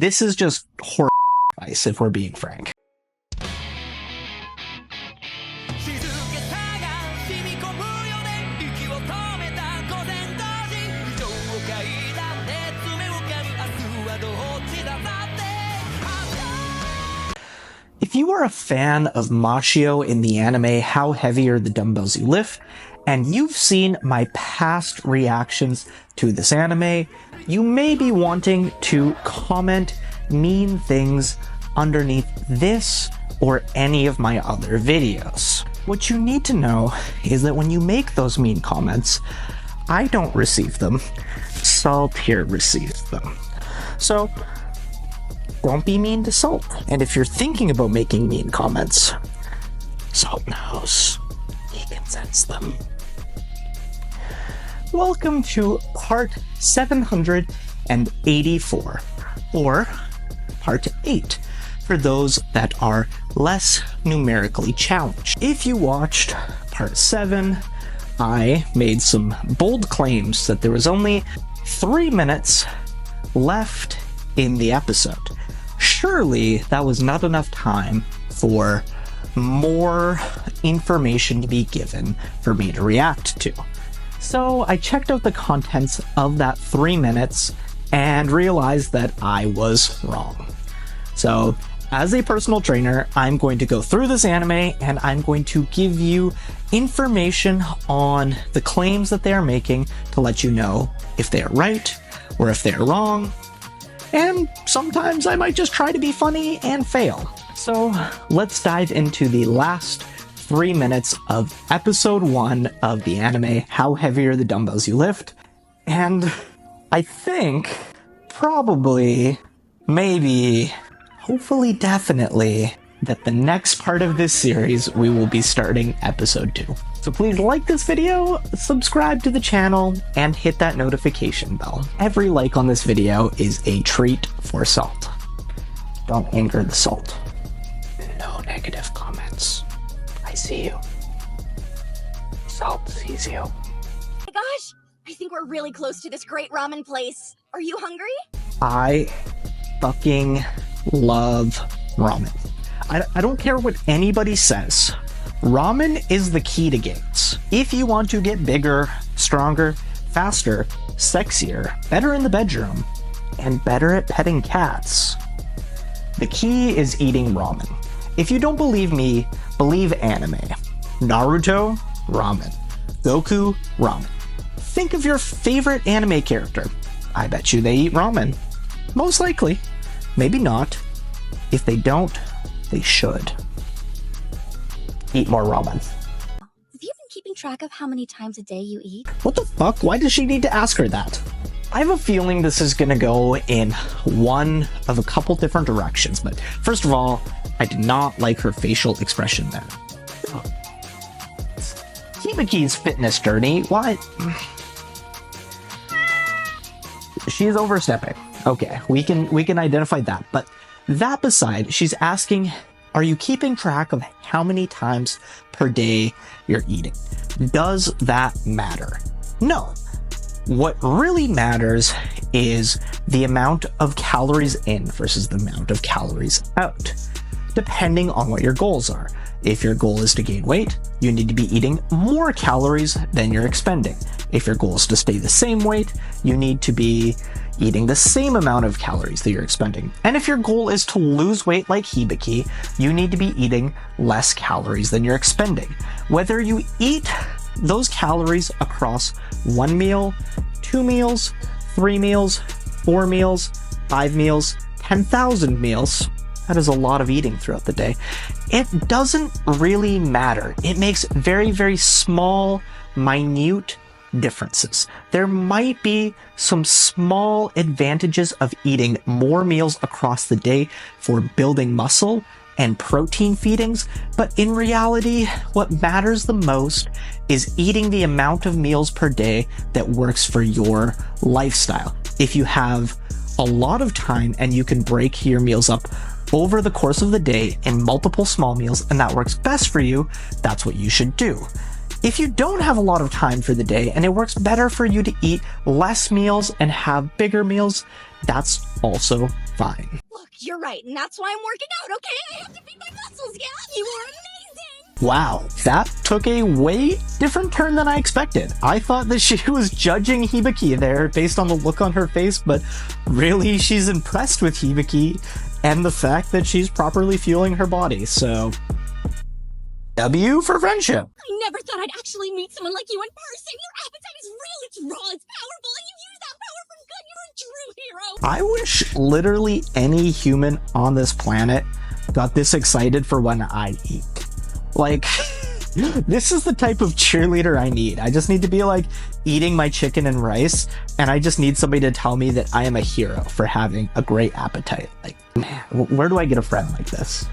This is just horror advice, if we're being frank. If you are a fan of Mashio in the anime How Heavy Are the Dumbbells You Lift, and you've seen my past reactions to this anime, you may be wanting to comment mean things underneath this or any of my other videos. What you need to know is that when you make those mean comments, I don't receive them. Salt here receives them. So, don't be mean to Salt. And if you're thinking about making mean comments, Salt knows. He can sense them. Welcome to part 784, or part 8, for those that are less numerically challenged. If you watched part 7, I made some bold claims that there was only 3 minutes left in the episode. Surely that was not enough time for more information to be given for me to react to. So I checked out the contents of that 3 minutes and realized that I was wrong. So as a personal trainer, I'm going to go through this anime and I'm going to give you information on the claims that they are making to let you know if they are right or if they are wrong. And sometimes I might just try to be funny and fail. So let's dive into the last 3 minutes of episode 1 of the anime How Heavy Are the Dumbbells You Lift. And I think, probably, maybe, hopefully definitely, that the next part of this series we will be starting episode 2. So please like this video, subscribe to the channel, and hit that notification bell. Every like on this video is a treat for Salt. Don't anger the Salt. No negative comments. I see you. Salt sees you. Oh my gosh, I think we're really close to this great ramen place. Are you hungry? I fucking love ramen. I don't care what anybody says. Ramen is the key to gains. If you want to get bigger, stronger, faster, sexier, better in the bedroom, and better at petting cats, the key is eating ramen. If you don't believe me, believe anime. Naruto, ramen. Goku, ramen. Think of your favorite anime character. I bet you they eat ramen. Most likely. Maybe not. If they don't, they should. Eat more ramen. Have you been keeping track of how many times a day you eat? What the fuck? Why does she need to ask her that? I have a feeling this is gonna go in one of a couple different directions, but first of all, I did not like her facial expression there. Hibaki's fitness journey, what? She's overstepping. Okay, we can identify that, but that beside, she's asking, are you keeping track of how many times per day you're eating? Does that matter? No. What really matters is the amount of calories in versus the amount of calories out, depending on what your goals are. If your goal is to gain weight, you need to be eating more calories than you're expending. If your goal is to stay the same weight, you need to be eating the same amount of calories that you're expending. And if your goal is to lose weight like Hibiki, you need to be eating less calories than you're expending. Whether you eat those calories across 1 meal, 2 meals, 3 meals, 4 meals, 5 meals, 10,000 meals, that is a lot of eating throughout the day. It doesn't really matter. It makes very, very small, minute differences. There might be some small advantages of eating more meals across the day for building muscle and protein feedings, but in reality, what matters the most is eating the amount of meals per day that works for your lifestyle. If you have a lot of time and you can break your meals up over the course of the day in multiple small meals and that works best for you, that's what you should do. If you don't have a lot of time for the day and it works better for you to eat less meals and have bigger meals, that's also fine. Look, you're right, and that's why I'm working out, okay? I have to feed my muscles, yeah? You are amazing! Wow, that took a way different turn than I expected. I thought that she was judging Hibiki there based on the look on her face, but really she's impressed with Hibiki and the fact that she's properly fueling her body, so W for friendship. I never thought I'd actually meet someone like you in person. Your appetite is real, it's raw, it's powerful, and you use that power for good. You're a true hero. I wish literally any human on this planet got this excited for when I eat. Like, this is the type of cheerleader I need. I just need to be like eating my chicken and rice, and I just need somebody to tell me that I am a hero for having a great appetite. Like, man, where do I get a friend like this?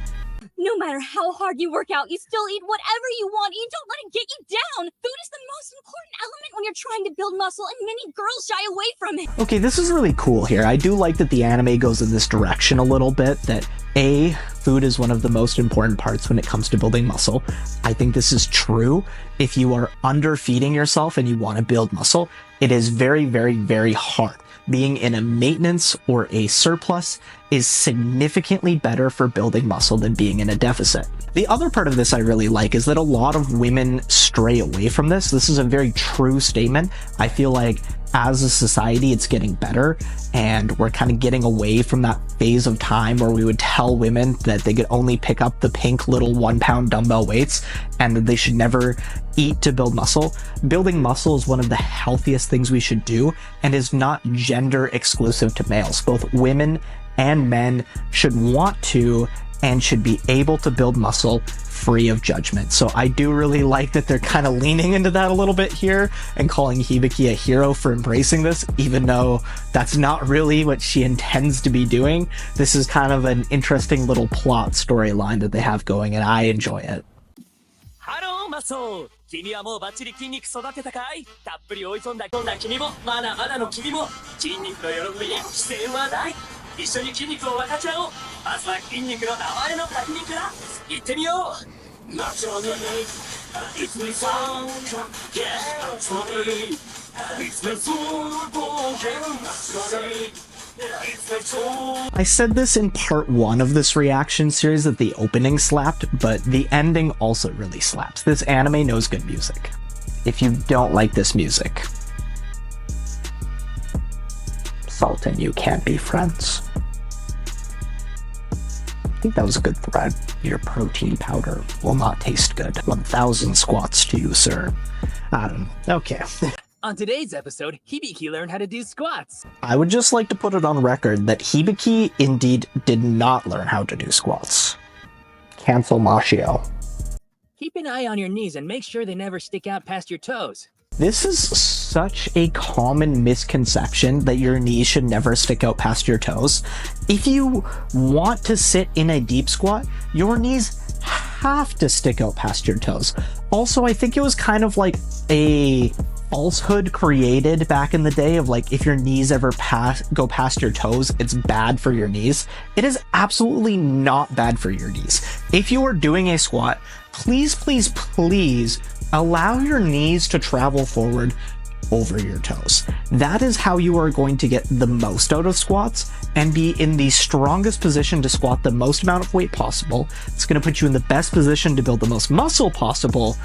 No matter how hard you work out, you still eat whatever you want. You don't let it get you down. Food is the most important element when you're trying to build muscle, and many girls shy away from it. Okay, this is really cool here. I do like that the anime goes in this direction a little bit, that A, food is one of the most important parts when it comes to building muscle. I think this is true. If you are underfeeding yourself and you want to build muscle, it is very, very, very hard. Being in a maintenance or a surplus is significantly better for building muscle than being in a deficit. The other part of this I really like is that a lot of women stray away from this. This is a very true statement. I feel like as a society, it's getting better, and we're kind of getting away from that phase of time where we would tell women that they could only pick up the pink little 1 pound dumbbell weights and that they should never eat to build muscle. Building muscle is one of the healthiest things we should do and is not gender exclusive to males. Both women and men should want to and should be able to build muscle free of judgment. So I do really like that they're kind of leaning into that a little bit here and calling Hibiki a hero for embracing this, even though that's not really what she intends to be doing. This is kind of an interesting little plot storyline that they have going, and I enjoy it. Hello, muscle! 君はもうバッチリ筋肉育てたかい？たっぷり追い込んだ君も、まだまだの君も、筋肉の喜びに規制はない。一緒に筋肉を分かち合おう。まずは筋肉の名前の確認から行ってみよう。Naturally, it's my song, yeah, naturally, it's my football, naturally. I said this in part 1 of this reaction series that the opening slapped, but the ending also really slaps. This anime knows good music. If you don't like this music, Salt and you can't be friends. I think that was a good thread. Your protein powder will not taste good. 1,000 squats to you, sir. I don't know. Okay. On today's episode, Hibiki learned how to do squats. I would just like to put it on record that Hibiki indeed did not learn how to do squats. Cancel Mashio. Keep an eye on your knees and make sure they never stick out past your toes. This is such a common misconception that your knees should never stick out past your toes. If you want to sit in a deep squat, your knees have to stick out past your toes. Also, I think it was kind of like a falsehood created back in the day of like, if your knees ever go past your toes, it's bad for your knees. It is absolutely not bad for your knees. If you are doing a squat, please, please, please allow your knees to travel forward over your toes. That is how you are going to get the most out of squats and be in the strongest position to squat the most amount of weight possible. It's going to put you in the best position to build the most muscle possible.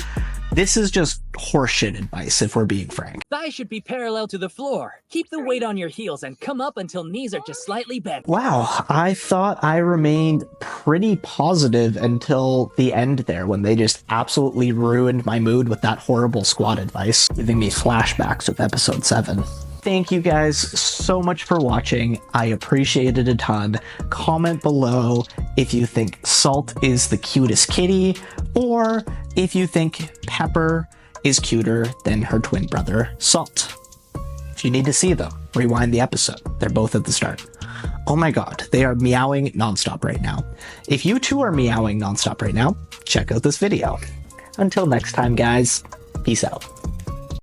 This is just horseshit advice, if we're being frank. Thighs should be parallel to the floor. Keep the weight on your heels and come up until knees are just slightly bent. Wow, I thought I remained pretty positive until the end there, when they just absolutely ruined my mood with that horrible squat advice, giving me flashbacks of episode 7. Thank you guys so much for watching. I appreciate it a ton. Comment below if you think Salt is the cutest kitty, or if you think Pepper is cuter than her twin brother, Salt. If you need to see them, rewind the episode. They're both at the start. Oh my god, they are meowing nonstop right now. If you too are meowing nonstop right now, check out this video. Until next time, guys, peace out.